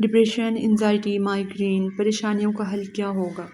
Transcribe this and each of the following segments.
Depression, anxiety, migraine پریشانیوں کا حل کیا ہوگا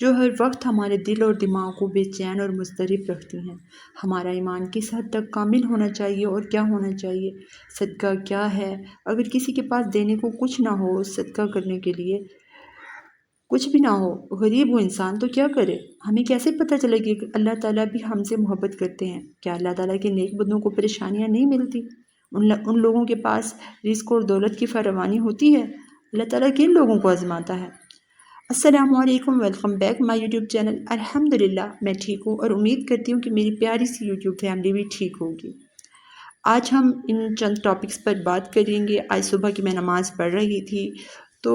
جو ہر وقت ہمارے دل اور دماغ کو بے چین اور مضطرب رکھتی ہیں؟ ہمارا ایمان کس حد تک کامل ہونا چاہیے اور کیا ہونا چاہیے؟ صدقہ کیا ہے؟ اگر کسی کے پاس دینے کو کچھ نہ ہو، صدقہ کرنے کے لیے کچھ بھی نہ ہو، غریب ہو انسان تو کیا کرے؟ ہمیں کیسے پتہ چلے گی کہ اللہ تعالیٰ بھی ہم سے محبت کرتے ہیں؟ کیا اللہ تعالیٰ کے نیک بندوں کو پریشانیاں نہیں ملتی؟ ان لوگوں کے پاس رزق اور دولت کی فراوانی ہوتی ہے؟ اللہ تعالیٰ کن لوگوں کو آزماتا ہے؟ السلام علیکم، welcome back my YouTube channel. الحمدللہ میں ٹھیک ہوں اور امید کرتی ہوں کہ میری پیاری سی یوٹیوب فیملی بھی ٹھیک ہوگی۔ آج ہم ان چند ٹاپکس پر بات کریں گے۔ آج صبح کی میں نماز پڑھ رہی تھی تو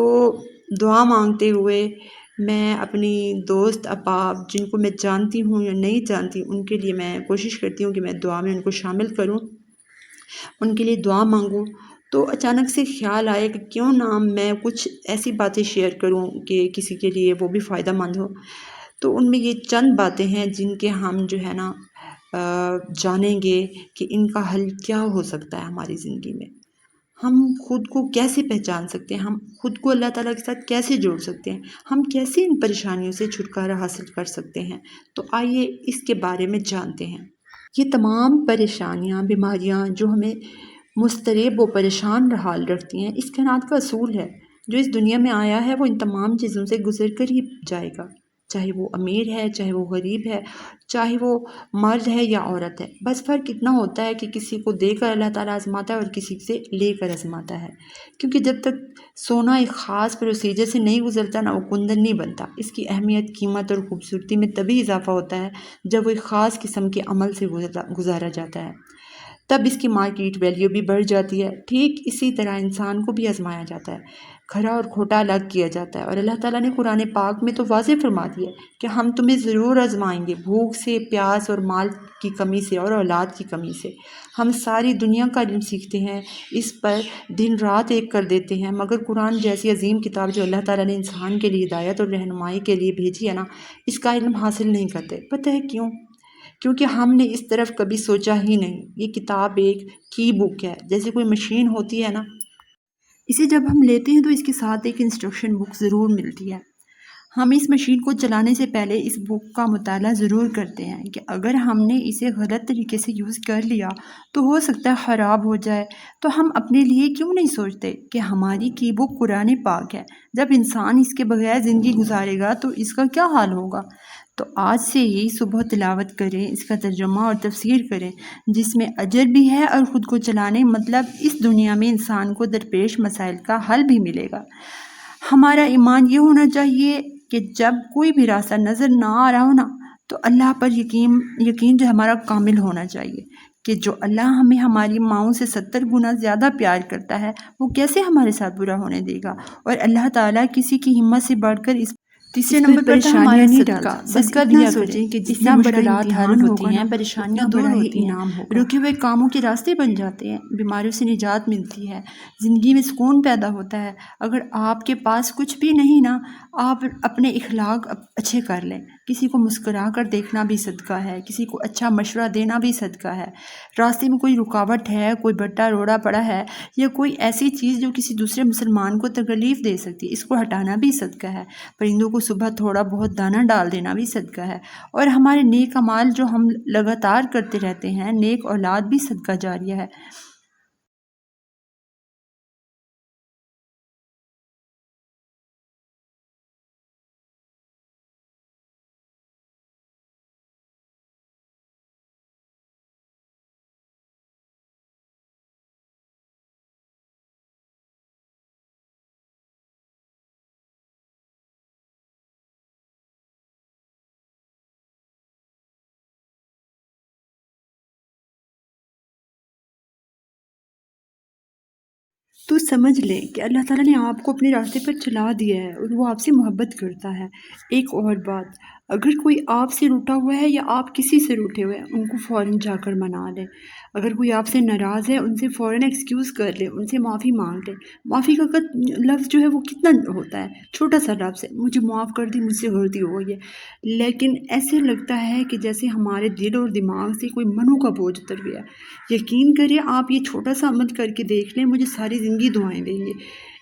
دعا مانگتے ہوئے میں اپنی دوست احباب جن کو میں جانتی ہوں یا نہیں جانتی، ان کے لیے میں کوشش کرتی ہوں کہ میں دعا میں ان کو شامل کروں، ان کے لیے دعا مانگوں۔ تو اچانک سے خیال آیا کہ کیوں نہ میں کچھ ایسی باتیں شیئر کروں کہ کسی کے لیے وہ بھی فائدہ مند ہو۔ تو ان میں یہ چند باتیں ہیں جن کے ہم جو ہے نا جانیں گے کہ ان کا حل کیا ہو سکتا ہے ہماری زندگی میں۔ ہم خود کو کیسے پہچان سکتے ہیں، ہم خود کو اللہ تعالیٰ کے ساتھ کیسے جوڑ سکتے ہیں، ہم کیسے ان پریشانیوں سے چھٹکارا حاصل کر سکتے ہیں۔ تو آئیے اس کے بارے میں جانتے ہیں۔ یہ تمام پریشانیاں، بیماریاں جو ہمیں مضطرب و پریشان حال رکھتی ہیں، اس کائنات کا اصول ہے۔ جو اس دنیا میں آیا ہے وہ ان تمام چیزوں سے گزر کر ہی جائے گا، چاہے وہ امیر ہے، چاہے وہ غریب ہے، چاہے وہ مرد ہے یا عورت ہے۔ بس فرق اتنا ہوتا ہے کہ کسی کو دے کر اللہ تعالیٰ آزماتا ہے اور کسی سے لے کر آزماتا ہے، کیونکہ جب تک سونا ایک خاص پروسیجر سے نہیں گزرتا نا، وہ کندن نہیں بنتا۔ اس کی اہمیت، قیمت اور خوبصورتی میں تبھی اضافہ ہوتا ہے جب وہ ایک خاص قسم کے عمل سے گزارا جاتا ہے، تب اس کی مارکیٹ ویلیو بھی بڑھ جاتی ہے۔ ٹھیک اسی طرح انسان کو بھی آزمایا جاتا ہے، کھرا اور کھوٹا الگ کیا جاتا ہے، اور اللہ تعالیٰ نے قرآن پاک میں تو واضح فرما دیا ہے کہ ہم تمہیں ضرور آزمائیں گے، بھوک سے، پیاس اور مال کی کمی سے اور اولاد کی کمی سے۔ ہم ساری دنیا کا علم سیکھتے ہیں، اس پر دن رات ایک کر دیتے ہیں، مگر قرآن جیسی عظیم کتاب جو اللہ تعالیٰ نے انسان کے لیے ہدایت اور رہنمائی کے لیے بھیجی ہے نا، اس کا علم حاصل نہیں کرتے۔ پتہ ہے کیوں؟ کیونکہ ہم نے اس طرف کبھی سوچا ہی نہیں۔ یہ کتاب ایک کی بک ہے، جیسے کوئی مشین ہوتی ہے نا، اسے جب ہم لیتے ہیں تو اس کے ساتھ ایک انسٹرکشن بک ضرور ملتی ہے۔ ہم اس مشین کو چلانے سے پہلے اس بک کا مطالعہ ضرور کرتے ہیں کہ اگر ہم نے اسے غلط طریقے سے یوز کر لیا تو ہو سکتا ہے خراب ہو جائے۔ تو ہم اپنے لیے کیوں نہیں سوچتے کہ ہماری کی بک قرآن پاک ہے، جب انسان اس کے بغیر زندگی گزارے گا تو اس کا کیا حال ہوگا؟ تو آج سے ہی صبح تلاوت کریں، اس کا ترجمہ اور تفسیر کریں، جس میں اجر بھی ہے اور خود کو چلانے مطلب اس دنیا میں انسان کو درپیش مسائل کا حل بھی ملے گا۔ ہمارا ایمان یہ ہونا چاہیے کہ جب کوئی بھی راستہ نظر نہ آ رہا ہو نا، تو اللہ پر یقین جو ہمارا کامل ہونا چاہیے کہ جو اللہ ہمیں ہماری ماؤں سے 70 گنا زیادہ پیار کرتا ہے، وہ کیسے ہمارے ساتھ برا ہونے دے گا؟ اور اللہ تعالیٰ کسی کی ہمت سے بڑھ کر تیسرے نمبر پر پریشانیاں نہیں ڈالتا۔ بس اتنا سوچیں کہ جتنا بڑا امتحان ہوتی ہیں، پریشانیاں دور ہوتی ہیں، رکے ہوئے کاموں کے راستے بن جاتے ہیں، بیماریوں سے نجات ملتی ہے، زندگی میں سکون پیدا ہوتا ہے۔ اگر آپ کے پاس کچھ بھی نہیں نا، آپ اپنے اخلاق اچھے کر لیں۔ کسی کو مسکرا کر دیکھنا بھی صدقہ ہے، کسی کو اچھا مشورہ دینا بھی صدقہ ہے۔ راستے میں کوئی رکاوٹ ہے، کوئی بٹا روڑا پڑا ہے یا کوئی ایسی چیز جو کسی دوسرے مسلمان کو تکلیف دے سکتی ہے، اس کو ہٹانا بھی صدقہ ہے۔ پرندوں کو صبح تھوڑا بہت دانہ ڈال دینا بھی صدقہ ہے۔ اور ہمارے نیک اعمال جو ہم لگاتار کرتے رہتے ہیں، نیک اولاد بھی صدقہ جاریہ ہے۔ تو سمجھ لیں کہ اللہ تعالیٰ نے آپ کو اپنے راستے پر چلا دیا ہے اور وہ آپ سے محبت کرتا ہے۔ ایک اور بات، اگر کوئی آپ سے روٹا ہوا ہے یا آپ کسی سے روٹے ہوئے ہیں، ان کو فوراً جا کر منا لیں۔ اگر کوئی آپ سے ناراض ہے، ان سے فوراً ایکسکیوز کر لیں، ان سے معافی مانگ لیں۔ معافی کا لفظ جو ہے وہ کتنا ہوتا ہے، چھوٹا سا لفظ ہے، مجھے معاف کر دی، مجھ سے غلطی ہو گئی ہے، لیکن ایسے لگتا ہے کہ جیسے ہمارے دل اور دماغ سے کوئی منوں کا بوجھ اتر گیا۔ یقین کریں، آپ یہ چھوٹا سا عمل کر کے دیکھ لیں، مجھے ساری زندگی دعائیں دیں گے۔